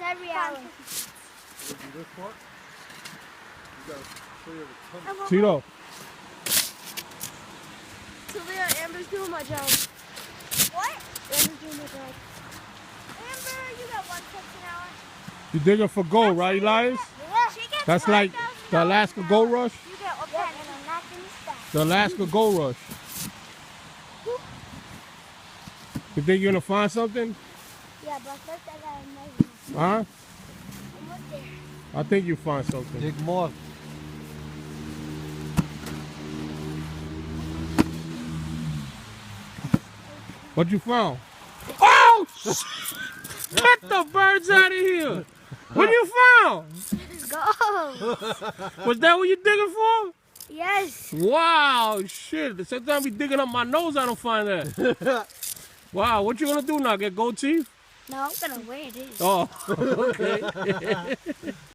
every hour. This part? You gotta clear the tunnel. Tito. Talia, Amber's doing my job. What? Amber's doing my job. Amber, you got 1 cent an hour. You digging for gold, right, Elias? Yeah. She gets That's like the Alaska Gold Rush? You get a pen and I'm not in the stack. The Alaska Gold Rush. You think you're gonna find something? Yeah, but first I gotta measure. Huh? I'm up there. I think you find something. Dig more. What you found? Oh! Get the birds out of here! What you found? Go. Was that what you digging for? Yes. Wow, shit. Sometimes we digging up my nose, I don't find that. Wow, what you gonna do now? Get gold teeth? No, I'm gonna wear this. Oh, okay.